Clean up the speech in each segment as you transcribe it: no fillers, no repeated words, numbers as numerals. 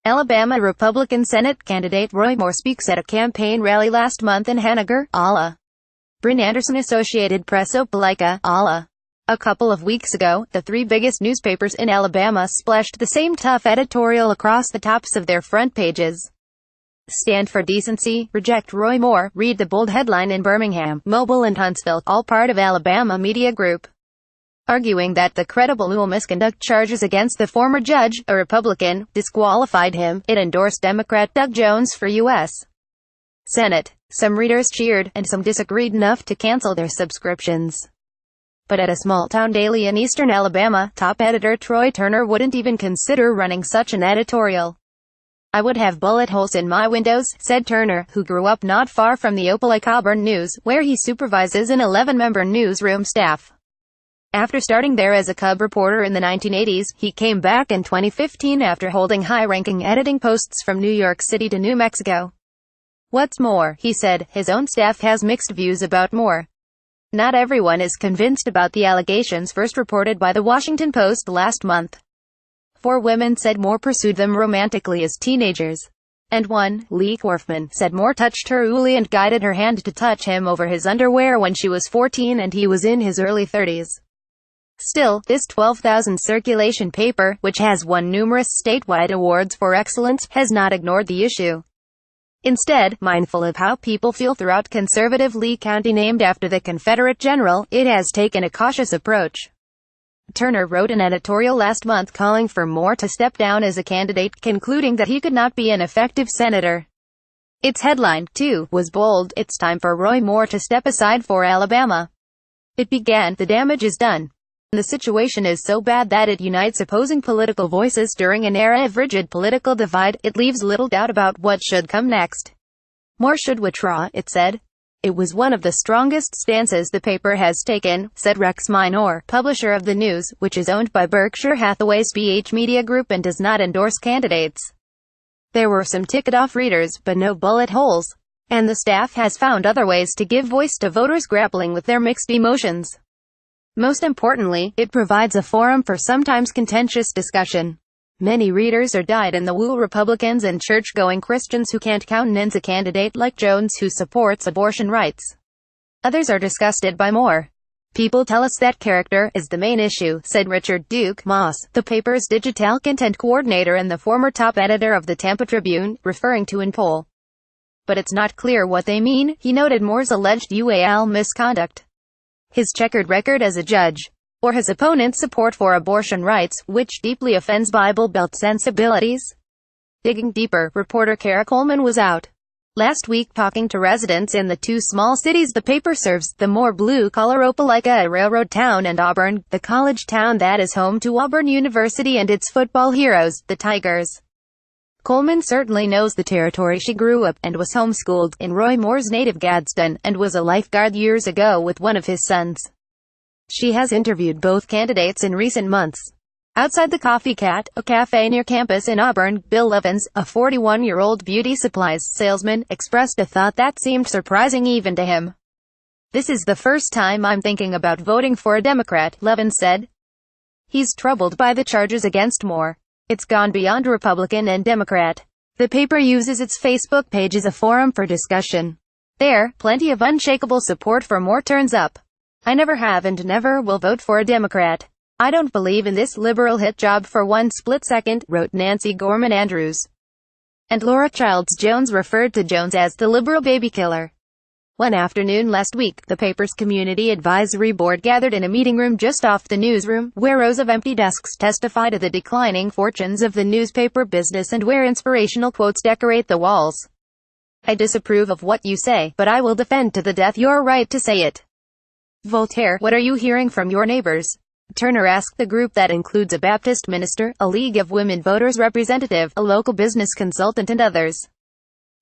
Alabama Republican Senate candidate Roy Moore speaks at a campaign rally last month in Henagar, Ala. Brynn AndersonAssociated Press OPELIKA, Ala. A couple of weeks ago, the three biggest newspapers in Alabama splashed the same tough editorial across the tops of their front pages. Stand for decency, reject Roy Moore, read the bold headline in Birmingham, Mobile and Huntsville, all part of Alabama Media Group. Arguing that the credible ualmisconduct charges against the former judge, a Republican, disqualified him, it endorsed Democrat Doug Jones for U.S. Senate. Some readers cheered, and some disagreed enough to cancel their subscriptions. But at a small-town daily in eastern Alabama, top editor Troy Turner wouldn't even consider running such an editorial. "I would have bullet holes in my windows," said Turner, who grew up not far from the Opelika-Auburn News, where he supervises an 11-member newsroom staff. After starting there as a cub reporter in the 1980s, he came back in 2015 after holding high-ranking editing posts from New York City to New Mexico. "What's more," he said, his own staff has mixed views about Moore. Not everyone is convinced about the allegations first reported by the Washington Post last month. 4 women said Moore pursued them romantically as teenagers. And one, Lee Korfman, said Moore touched her ooly and guided her hand to touch him over his underwear when she was 14 and he was in his early 30s. Still, this 12,000 circulation paper, which has won numerous statewide awards for excellence, has not ignored the issue. Instead, mindful of how people feel throughout conservative Lee County named after the Confederate general, it has taken a cautious approach. Turner wrote an editorial last month calling for Moore to step down as a candidate, concluding that he could not be an effective senator. Its headline, too, was bold: "It's time for Roy Moore to step aside for Alabama." It began, "The damage is done. The situation is so bad that it unites opposing political voices during an era of rigid political divide. It leaves little doubt about what should come next. Moore should withdraw," it said. "It was one of the strongest stances the paper has taken," said Rex Minor, publisher of the News, which is owned by Berkshire Hathaway's BH Media Group and does not endorse candidates. "There were some ticked-off readers, but no bullet holes. And the staff has found other ways to give voice to voters grappling with their mixed emotions. Most importantly, it provides a forum for sometimes contentious discussion. Many readers are dyed-in-the-wool Republicans and church-going Christians who can't countenance a candidate like Jones who supports abortion rights. Others are disgusted by Moore. People tell us that character is the main issue," said Richard Duke Moss, the paper's digital content coordinator and the former top editor of the Tampa Tribune, referring to an poll. "But it's not clear what they mean," he noted Moore's alleged UAL misconduct, his checkered record as a judge, or his opponent's support for abortion rights, which deeply offends Bible-Belt sensibilities. Digging deeper, reporter Kara Coleman was out last week talking to residents in the 2 small cities the paper serves, the more blue-collar Opelika, a railroad town, and Auburn, the college town that is home to Auburn University and its football heroes, the Tigers. Coleman certainly knows the territory. She grew up, and was homeschooled, in Roy Moore's native Gadsden, and was a lifeguard years ago with one of his sons. She has interviewed both candidates in recent months. Outside the Coffee Cat, a cafe near campus in Auburn, Bill Evans, a 41-year-old beauty supplies salesman, expressed a thought that seemed surprising even to him. "This is the first time I'm thinking about voting for a Democrat," Evans said. He's troubled by the charges against Moore. "It's gone beyond Republican and Democrat." The paper uses its Facebook page as a forum for discussion. There, plenty of unshakable support for Moore turns up. "I never have and never will vote for a Democrat. I don't believe in this liberal hit job for one split second," wrote Nancy Gorman Andrews. And Laura Childs Jones referred to Jones as the liberal baby killer. One afternoon last week, the paper's Community Advisory Board gathered in a meeting room just off the newsroom, where rows of empty desks testify to the declining fortunes of the newspaper business and where inspirational quotes decorate the walls. "I disapprove of what you say, but I will defend to the death your right to say it." Voltaire, "What are you hearing from your neighbors?" Turner asked the group that includes a Baptist minister, a League of Women Voters representative, a local business consultant and others.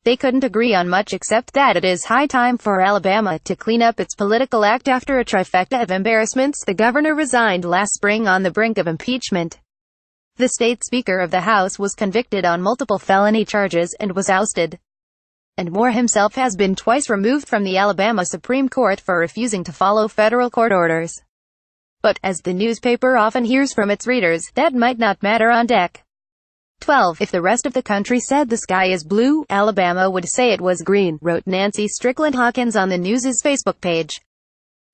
They couldn't agree on much except that it is high time for Alabama to clean up its political act after a trifecta of embarrassments. The governor resigned last spring on the brink of impeachment. The state Speaker of the House was convicted on multiple felony charges and was ousted. And Moore himself has been twice removed from the Alabama Supreme Court for refusing to follow federal court orders. But, as the newspaper often hears from its readers, that might not matter on deck. 12. If the rest of the country said the sky is blue, Alabama would say it was green, wrote Nancy Strickland Hawkins on the News's Facebook page.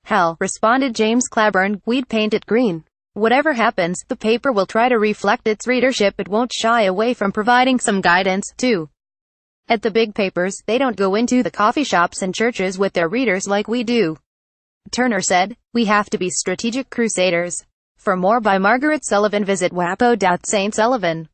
Hell, responded James Claiborne, we'd paint it green. Whatever happens, the paper will try to reflect its readership. It won't shy away from providing some guidance, too. At the big papers, they don't go into the coffee shops and churches with their readers like we do. Turner said, we have to be strategic crusaders. For more by Margaret Sullivan, visit wapo.stsullivan.